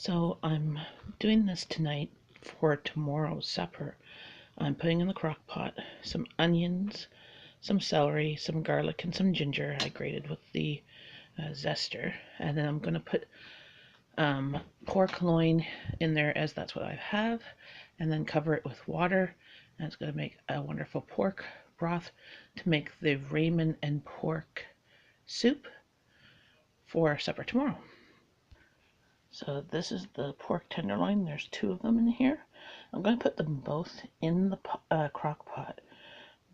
So I'm doing this tonight for tomorrow's supper. I'm putting in the crock pot some onions, some celery, some garlic, and some ginger I grated with the zester. And then I'm going to put pork loin in there, as that's what I have, and then cover it with water. And it's going to make a wonderful pork broth to make the ramen and pork soup for supper tomorrow. So this is the pork tenderloin. There's two of them in here. I'm going to put them both in the crock pot,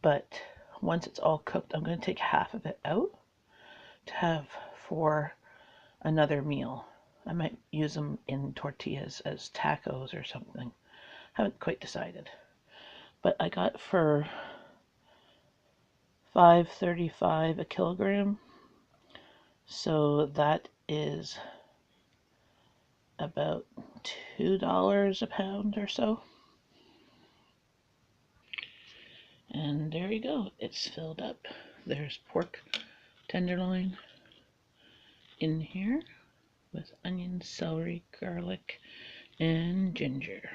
but once it's all cooked, I'm going to take half of it out to have for another meal. I might use them in tortillas as tacos or something. Haven't quite decided. But I got for $5.35 a kilogram, so that is about $2 a pound or so. And there you go, it's filled up. There's pork tenderloin in here with onions, celery, garlic, and ginger.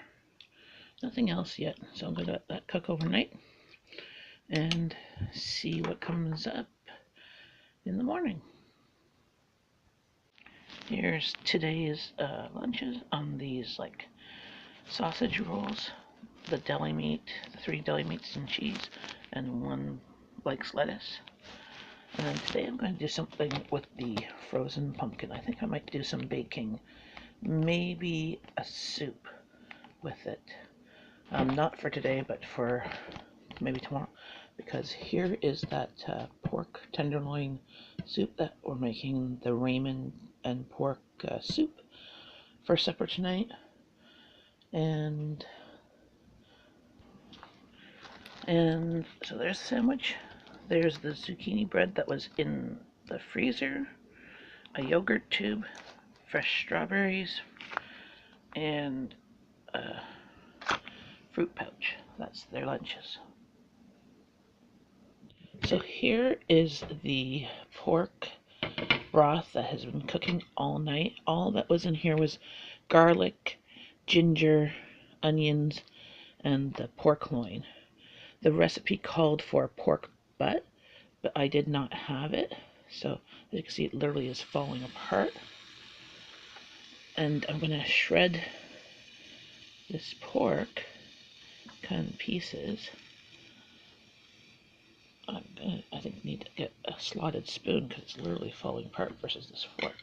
Nothing else yet, so I'm going to let that cook overnight and see what comes up in the morning. Here's today's lunches on these sausage rolls, the deli meat, the 3 deli meats and cheese, and 1 lettuce. And then today I'm going to do something with the frozen pumpkin. I think I might do some baking, maybe a soup with it. Not for today, but for maybe tomorrow, because here is that pork tenderloin soup that we're making, the ramen and pork soup for supper tonight. And so there's the sandwich. There's the zucchini bread that was in the freezer, a yogurt tube, fresh strawberries, and a fruit pouch. That's their lunches. So here is the pork broth that has been cooking all night. All that was in here was garlic, ginger, onions, and the pork loin. The recipe called for pork butt, but I did not have it. So as you can see, it literally is falling apart. And I'm going to shred this pork kind of pieces. I think I need to get a slotted spoon because it's literally falling apart versus this fork.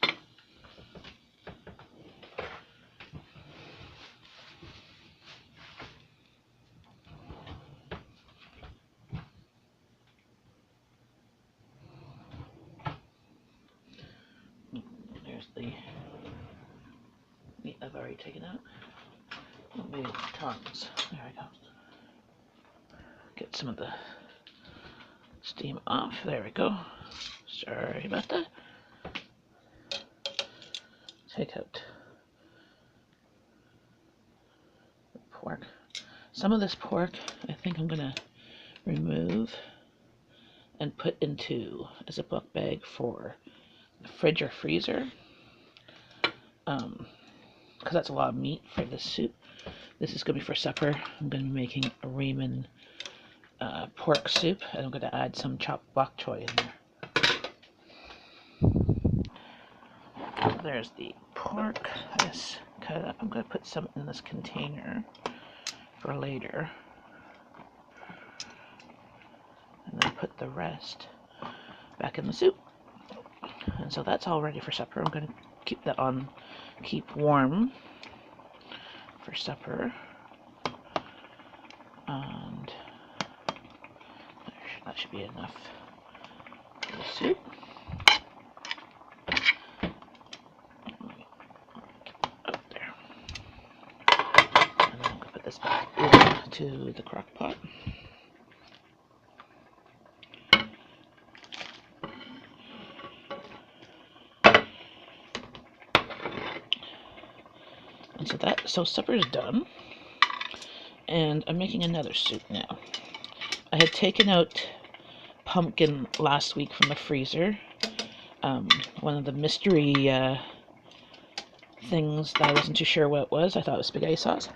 There's the meat I've already taken out. Maybe the tongues. There we go. Get some of the steam off. There we go. Sorry about that. Take out the pork. Some of this pork I think I'm going to remove and put into a Ziploc bag for the fridge or freezer. Because that's a lot of meat for this soup. This is going to be for supper. I'm going to be making a ramen pork soup, and I'm going to add some chopped bok choy in there. There's the pork. I just cut it up. I'm going to put some in this container for later, and then put the rest back in the soup. And so that's all ready for supper. I'm going to keep that on, keep warm for supper. And that should be enough for the soup. Up there. And then I'm going to put this back into the crock pot. And so supper's done. And I'm making another soup now. I had taken out pumpkin last week from the freezer. One of the mystery things that I wasn't too sure what it was. I thought it was spaghetti sauce.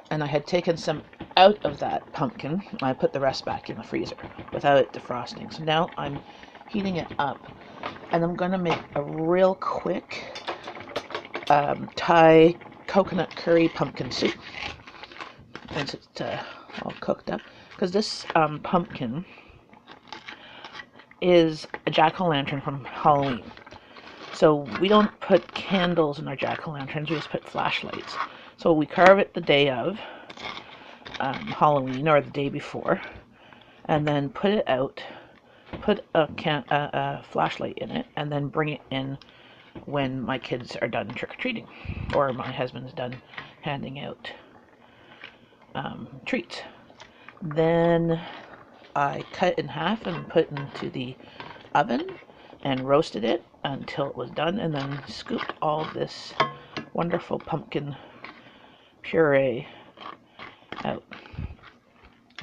And I had taken some out of that pumpkin. I put the rest back in the freezer without it defrosting. So now I'm heating it up. And I'm going to make a real quick Thai coconut curry pumpkin soup. Once it's all cooked up. Because this pumpkin is a jack-o'-lantern from Halloween. So we don't put candles in our jack-o'-lanterns, we just put flashlights. So we carve it the day of Halloween or the day before, and then put it out, put a flashlight in it, and then bring it in when my kids are done trick-or-treating, or my husband's done handing out treats. Then I cut it in half and put it into the oven and roasted it until it was done, and then scooped all this wonderful pumpkin puree out.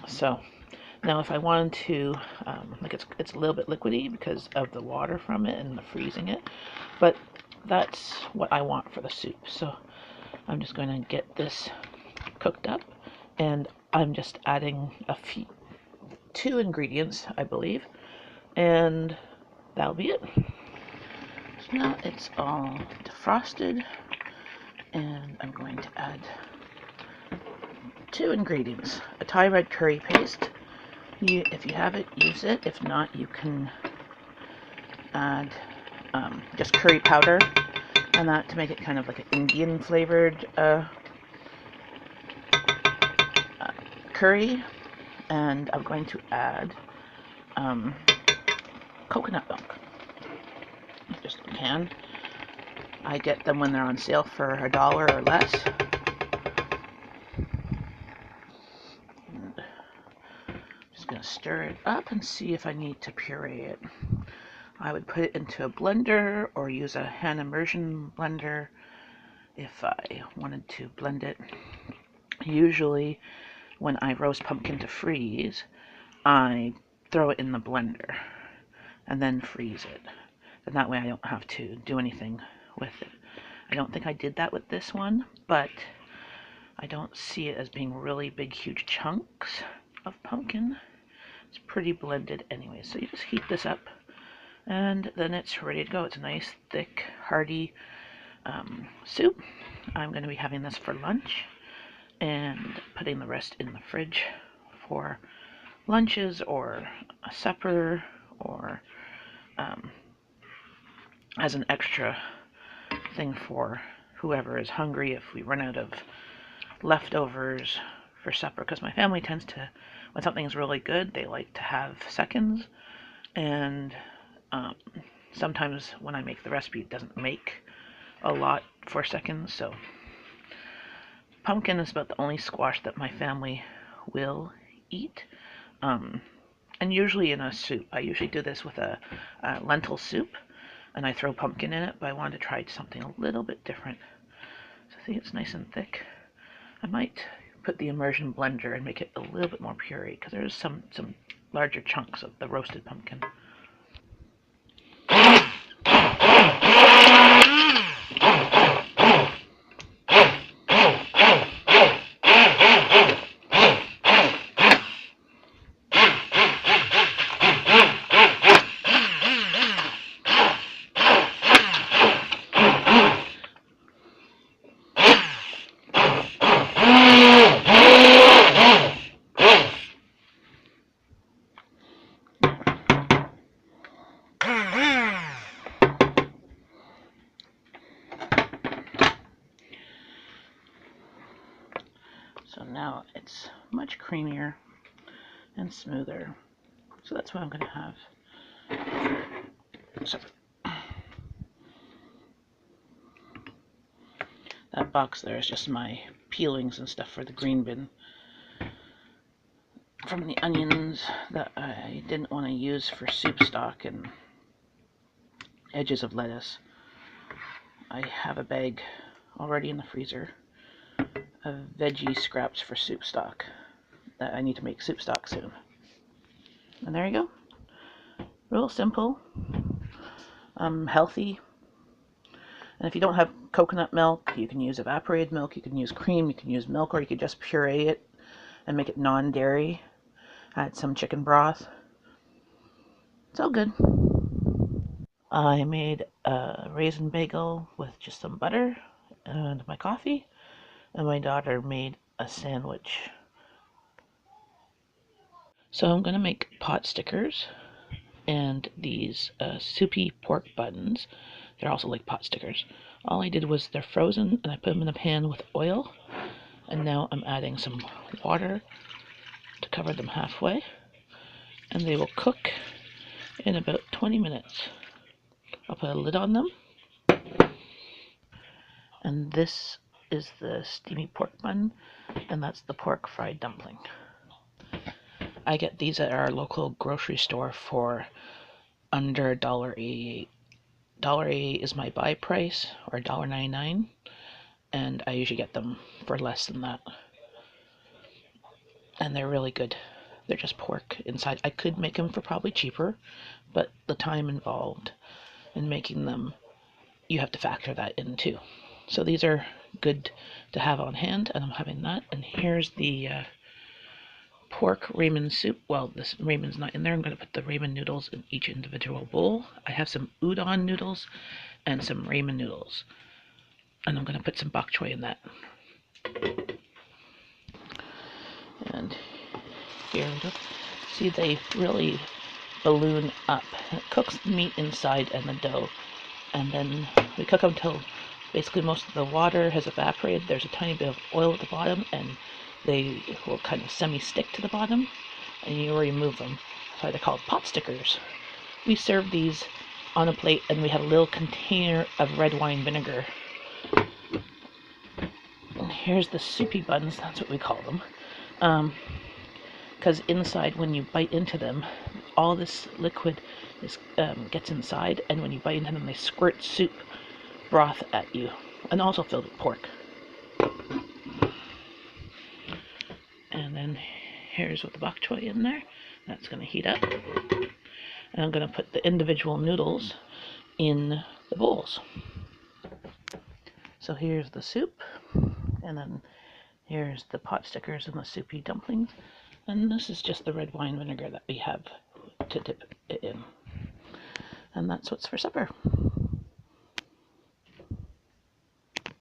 So now if I wanted to, like it's a little bit liquidy because of the water from it and the freezing it, but that's what I want for the soup. So I'm just going to get this cooked up, and I'm just adding two ingredients, I believe, and that'll be it. So now it's all defrosted, and I'm going to add two ingredients. A Thai red curry paste. If you have it, use it. If not, you can add just curry powder and that to make it kind of like an Indian flavored curry. And I'm going to add coconut milk. Just a can. I get them when they're on sale for $1 or less. And just going to stir it up and see if I need to puree it. I would put it into a blender or use a hand immersion blender if I wanted to blend it. Usually when I roast pumpkin to freeze, I throw it in the blender and then freeze it. And that way I don't have to do anything with it. I don't think I did that with this one, but I don't see it as being really big, huge chunks of pumpkin. It's pretty blended anyway. So you just heat this up, and then it's ready to go. It's a nice, thick, hearty soup. I'm going to be having this for lunch and putting the rest in the fridge for lunches or a supper, or as an extra thing for whoever is hungry if we run out of leftovers for supper. Because my family tends to, when something's really good, they like to have seconds, and sometimes when I make the recipe, it doesn't make a lot for seconds. So pumpkin is about the only squash that my family will eat. And usually in a soup. I usually do this with a lentil soup, and I throw pumpkin in it, but I wanted to try something a little bit different. So I think it's nice and thick. I might put the immersion blender and make it a little bit more puree, because there's some larger chunks of the roasted pumpkin. So now it's much creamier and smoother. So that's what I'm going to have. So that box there is just my peelings and stuff for the green bin from the onions that I didn't want to use for soup stock, and edges of lettuce. I have a bag already in the freezer of veggie scraps for soup stock that I need to make soup stock soon. And there you go. Real simple, healthy. And if you don't have coconut milk, you can use evaporated milk, you can use cream, you can use milk, or you could just puree it and make it non-dairy. Add some chicken broth. It's all good. I made a raisin bagel with just some butter and my coffee, and my daughter made a sandwich. So I'm going to make pot stickers and these soupy pork buns. They're also like pot stickers. All I did was they're frozen and I put them in a pan with oil, and now I'm adding some water to cover them halfway, and they will cook in about 20 minutes. I'll put a lid on them, and this is the steamy pork bun, and that's the pork fried dumpling. I get these at our local grocery store for under $1.88. $1.88 is my buy price, or $1.99, and I usually get them for less than that. And they're really good. They're just pork inside. I could make them for probably cheaper, but the time involved in making them, you have to factor that in too. So these are good to have on hand, and I'm having that. And here's the pork ramen soup. Well, this ramen's not in there. I'm going to put the ramen noodles in each individual bowl. I have some udon noodles and some ramen noodles, and I'm going to put some bok choy in that. And here we go. See, they really balloon up. It cooks the meat inside and the dough, and then we cook them until basically most of the water has evaporated. There's a tiny bit of oil at the bottom, and they will kind of semi-stick to the bottom, and you remove them. That's why they're called pot stickers. We serve these on a plate, and we have a little container of red wine vinegar. And here's the soupy buns, that's what we call them. Because inside, when you bite into them, all this liquid gets inside, and when you bite into them, they squirt soup broth at you, and also filled with pork. And then here's with the bok choy in there. That's going to heat up. And I'm going to put the individual noodles in the bowls. So here's the soup, and then here's the pot stickers and the soupy dumplings. And this is just the red wine vinegar that we have to dip it in. And that's what's for supper.